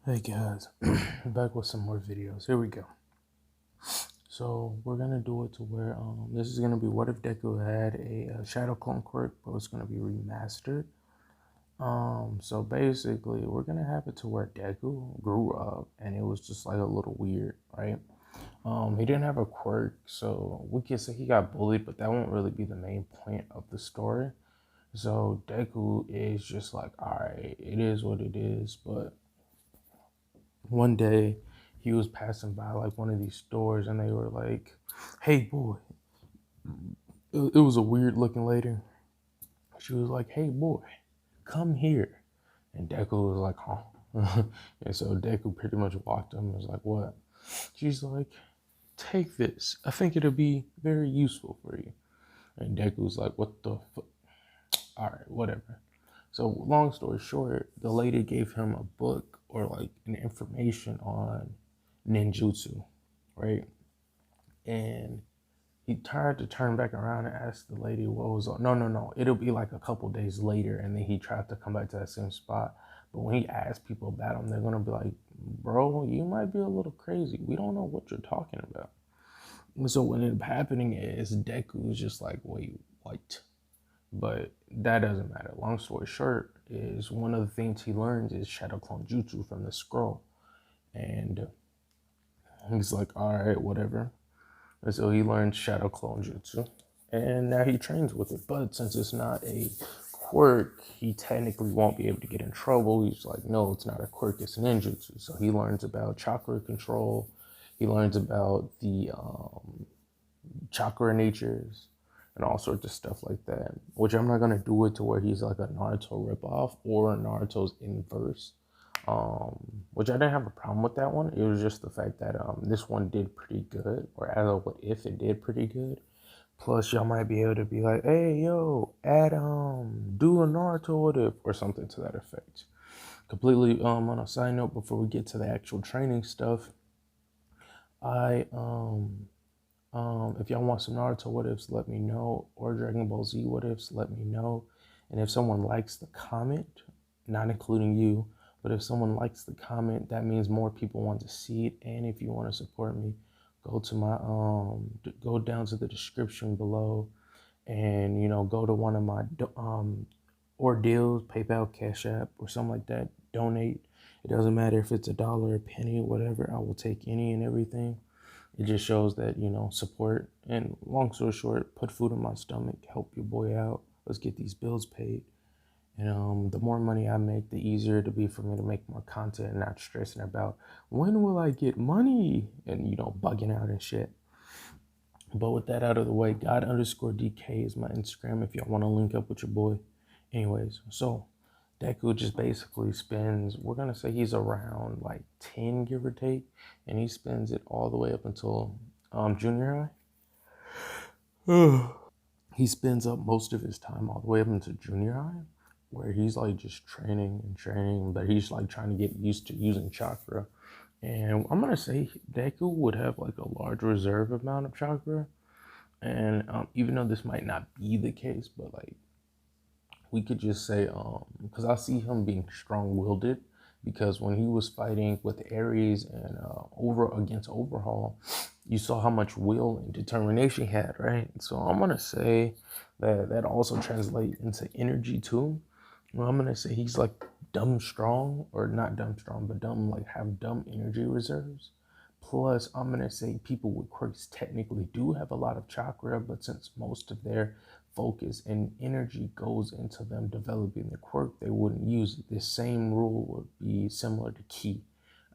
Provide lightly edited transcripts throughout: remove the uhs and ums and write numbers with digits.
Hey guys, back with some more videos. Here we go. So we're gonna do it to where this is gonna be what if Deku had a Shadow Clone quirk, but it's gonna be remastered. So basically we're gonna have it to where Deku grew up and it was just like a little weird, right? He didn't have a quirk, so we could say he got bullied, but that won't really be the main point of the story. So Deku is just like, all right, it is what it is, but one day he was passing by like one of these stores and they were like, hey boy, it was a weird looking lady. She was like, hey boy, come here. And Deku was like, huh? And so Deku pretty much walked him and was like, what? She's like, take this, I think it'll be very useful for you. And Deku was like, what the fuck? All right, whatever. So long story short, the lady gave him a book or like an information on ninjutsu, right? And he tried to turn back around and ask the lady what was on. No. It'll be like a couple days later, and then he tried to come back to that same spot. But when he asked people about him, they're gonna be like, "Bro, you might be a little crazy. We don't know what you're talking about." And so what ended up happening is Deku was just like, "Wait, what?" But that doesn't matter. Long story short, is one of the things he learns is Shadow Clone Jutsu from the scroll, and he's like, "All right, whatever." And so he learned Shadow Clone Jutsu. And now he trains with it. But since it's not a quirk, he technically won't be able to get in trouble. He's like, no, it's not a quirk, it's ninjutsu. So he learns about chakra control. He learns about the chakra natures and all sorts of stuff like that. Which I'm not going to do it to where he's like a Naruto ripoff or Naruto's inverse. Which I didn't have a problem with that one. It was just the fact that this one did pretty good, or as a what if it did pretty good. Plus, y'all might be able to be like, "Hey, yo, add do a Naruto what if," or something to that effect. Completely on a side note, before we get to the actual training stuff, I if y'all want some Naruto what ifs, let me know, or Dragon Ball Z what ifs, let me know. And if someone likes the comment, not including you, but if someone likes the comment, that means more people want to see it. And if you want to support me, go to my go down to the description below, and go to one of my ordeals, PayPal, Cash App, or something like that. Donate. It doesn't matter if it's a dollar, a penny, whatever. I will take any and everything. It just shows that, support. And long story short, put food in my stomach, help your boy out. Let's get these bills paid. And the more money I make, the easier it'll be for me to make more content and not stressing about when will I get money and, bugging out and shit. But with that out of the way, God_DK is my Instagram if y'all want to link up with your boy. Anyways, so Deku just basically spends, we're going to say he's around like 10, give or take, and he spends it all the way up until junior high. He spends up most of his time all the way up into junior high, where he's like just training and training, but he's like trying to get used to using chakra. And I'm going to say Deku would have like a large reserve amount of chakra. And even though this might not be the case, but like we could just say, because I see him being strong-willed, because when he was fighting with Ares and over against Overhaul, you saw how much will and determination he had, right? So I'm gonna say that that also translates into energy too. Well, I'm gonna say he's like dumb strong, or not dumb strong, but dumb like have dumb energy reserves. Plus, I'm gonna say people with quirks technically do have a lot of chakra, but since most of their focus and energy goes into them developing the quirk, they wouldn't use it. The same rule would be similar to ki.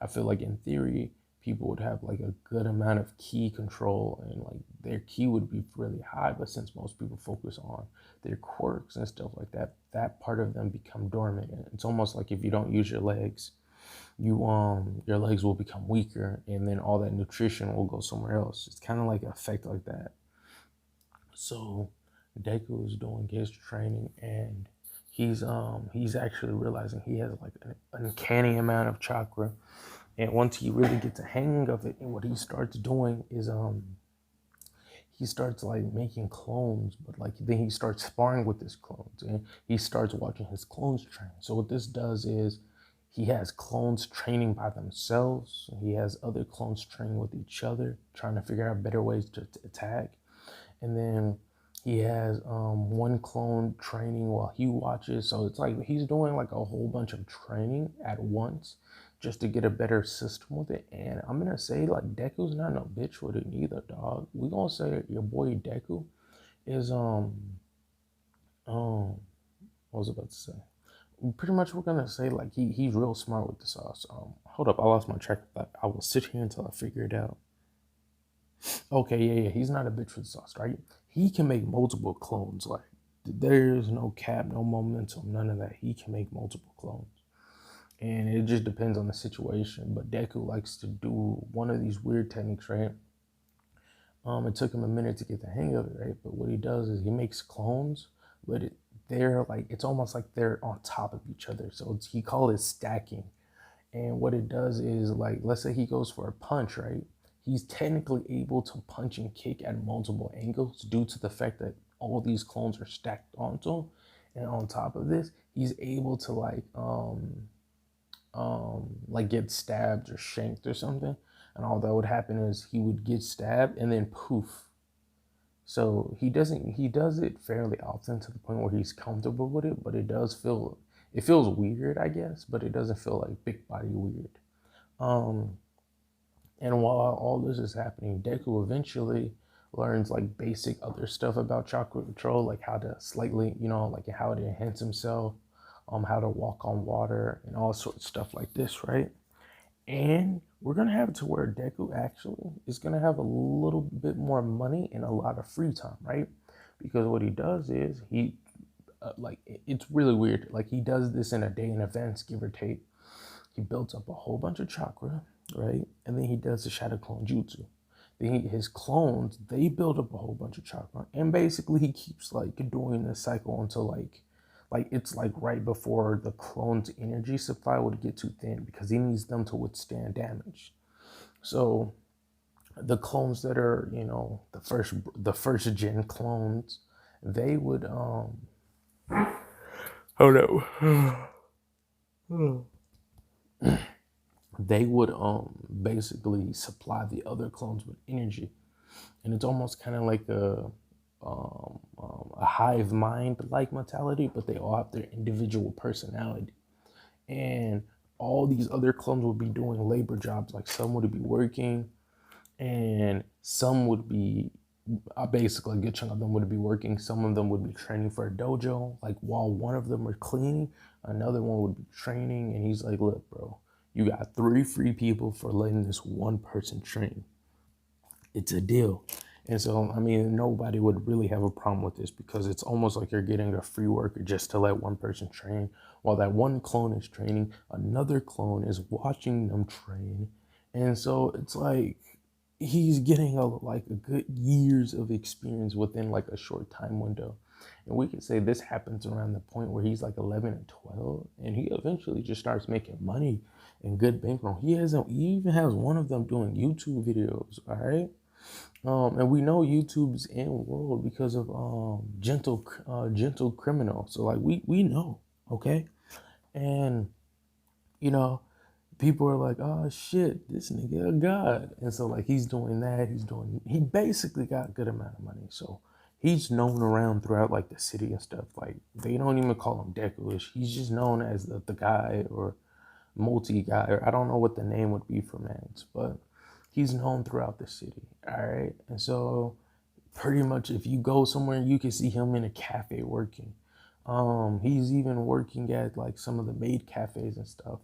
I feel like in theory, people would have like a good amount of ki control and like their ki would be really high, but since most people focus on their quirks and stuff like that, that part of them become dormant. And it's almost like if you don't use your legs, your legs will become weaker and then all that nutrition will go somewhere else. It's kind of like an effect like that. So Deku is doing his training and he's actually realizing he has like an uncanny amount of chakra. And once he really gets a hang of it, and what he starts doing is he starts like making clones, but like then he starts sparring with his clones and he starts watching his clones train. So what this does is He has clones training by themselves. He has other clones training with each other, trying to figure out better ways to attack. And then he has one clone training while he watches. So it's like he's doing like a whole bunch of training at once just to get a better system with it. And I'm gonna say like Deku's not no bitch with it neither, dog. We gonna say your boy Deku is what was I about to say? Pretty much we're gonna say like he's real smart with the sauce. Hold up, I lost my track of thought. I will sit here until I figure it out. Okay, yeah, he's not a bitch with sauce, right? He can make multiple clones. Like there's no cap, no momentum, none of that. He can make multiple clones, and it just depends on the situation. But Deku likes to do one of these weird techniques, right? It took him a minute to get the hang of it, right? But what he does is he makes clones, but they're like it's almost like they're on top of each other. So he called it stacking. And what it does is like let's say he goes for a punch, right? He's technically able to punch and kick at multiple angles due to the fact that all these clones are stacked onto him. And on top of this, he's able to like get stabbed or shanked or something. And all that would happen is he would get stabbed and then poof. So he does it fairly often to the point where he's comfortable with it, but it feels weird, I guess, but it doesn't feel like big body weird. Um and while all this is happening, Deku eventually learns like basic other stuff about chakra control, like how to slightly, like how to enhance himself, how to walk on water and all sorts of stuff like this, right? And we're gonna have it to where Deku actually is gonna have a little bit more money and a lot of free time, right? Because what he does is it's really weird. Like he does this in a day in advance, give or take. He builds up a whole bunch of chakra, right? And then he does the shadow clone jutsu. Then his clones, they build up a whole bunch of chakra. And basically he keeps like doing this cycle until like it's like right before the clone's energy supply would get too thin because he needs them to withstand damage. So the clones that are, the first gen clones, they would hold up. They would basically supply the other clones with energy, and it's almost kind of like a hive mind like mentality, but they all have their individual personality, and all these other clones would be doing labor jobs. Like some would be working, and some would be basically a good chunk of them would be working. Some of them would be training for a dojo. Like while one of them were cleaning, another one would be training. And he's like, "Look, bro, you got 3 free people for letting this one person train. It's a deal." And so, I mean, nobody would really have a problem with this because it's almost like you're getting a free worker just to let one person train. While that one clone is training, another clone is watching them train. And so it's like he's getting a good years of experience within like a short time window. And we could say this happens around the point where he's like 11 and 12, and he eventually just starts making money and good bankroll. He even has one of them doing YouTube videos, all right? And we know YouTube's in world because of gentle criminal. So like we know, okay? And you know, people are like, "Oh shit, this nigga a god." And so like he's doing that. He basically got a good amount of money. So he's known around throughout like the city and stuff. Like they don't even call him Deku. He's just known as the guy or multi guy, or I don't know what the name would be for Mans, but he's known throughout the city. All right. And so pretty much if you go somewhere, you can see him in a cafe working. He's even working at like some of the maid cafes and stuff.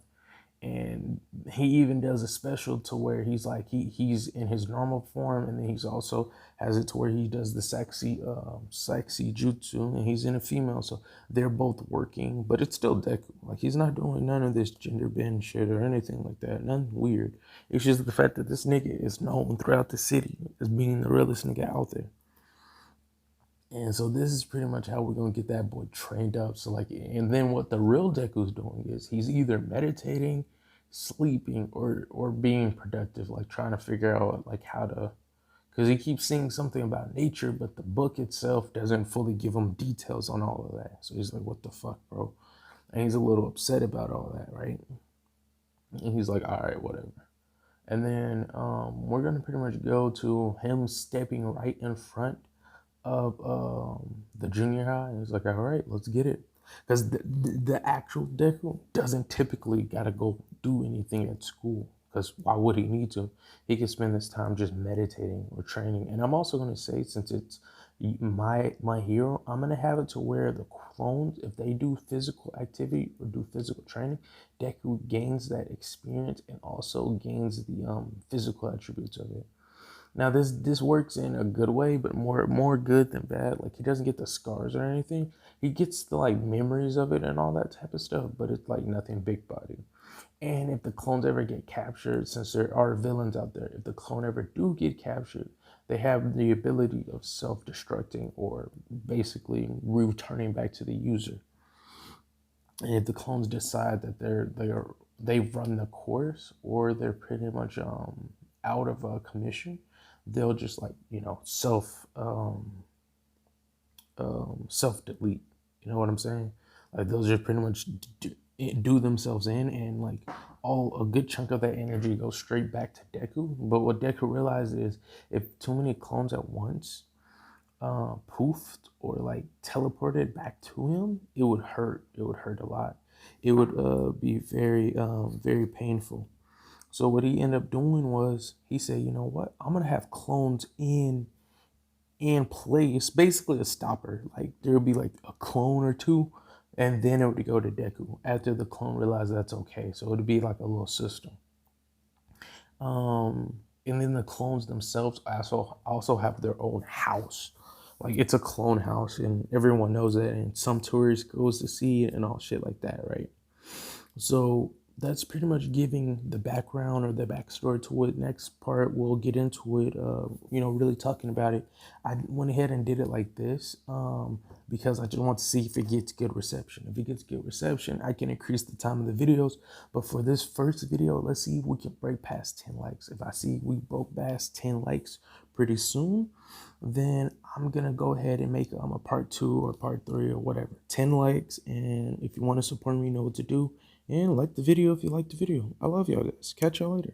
And he even does a special to where he's like he's in his normal form, and then he's also has it to where he does the sexy jutsu, and he's in a female, so they're both working, but it's still Deku. Like he's not doing none of this gender bend shit or anything like that. Nothing weird. It's just the fact that this nigga is known throughout the city as being the realest nigga out there. And so this is pretty much how we're gonna get that boy trained up. So like, and then what the real Deku's doing is he's either meditating, sleeping, or being productive, like trying to figure out like how to, because he keeps seeing something about nature, but the book itself doesn't fully give him details on all of that. So he's like, "What the fuck, bro?" And he's a little upset about all that, right? And he's like, all right, whatever. And then we're gonna pretty much go to him stepping right in front of the junior high. And he's like, all right, let's get it. Because the actual Deku doesn't typically gotta go do anything at school. Because why would he need to? He could spend this time just meditating or training. And I'm also gonna say, since it's my hero, I'm gonna have it to where the clones, if they do physical activity or do physical training, Deku gains that experience and also gains the physical attributes of it. Now this works in a good way, but more good than bad. Like he doesn't get the scars or anything. He gets the like memories of it and all that type of stuff, but it's like nothing big body. And if the clones ever get captured, since there are villains out there, if the clone ever do get captured, they have the ability of self-destructing or basically returning back to the user. And if the clones decide that they've run the course or they're pretty much out of a commission, they'll just like self delete. You know what I'm saying? Like they'll just pretty much do themselves in, and like all a good chunk of that energy goes straight back to Deku. But what Deku realized is if too many clones at once poofed or like teleported back to him, it would hurt. It would hurt a lot. It would be very painful. So what he ended up doing was he said, you know what, I'm gonna have clones in place, basically a stopper. Like there would be like a clone or two, and then it would go to Deku after the clone realized that's okay. So it would be like a little system. And then the clones themselves also have their own house. Like it's a clone house, and everyone knows that, and some tourists goes to see it and all shit like that, right? So that's pretty much giving the background or the backstory to it. Next part, we'll get into it, really talking about it. I went ahead and did it like this because I just want to see if it gets good reception. If it gets good reception, I can increase the time of the videos. But for this first video, let's see if we can break past 10 likes. If I see we broke past 10 likes pretty soon, then I'm gonna go ahead and make a part 2 or part 3 or whatever. 10 likes, and if you want to support me, you know what to do. And like the video if you like the video. I love y'all guys. Catch y'all later.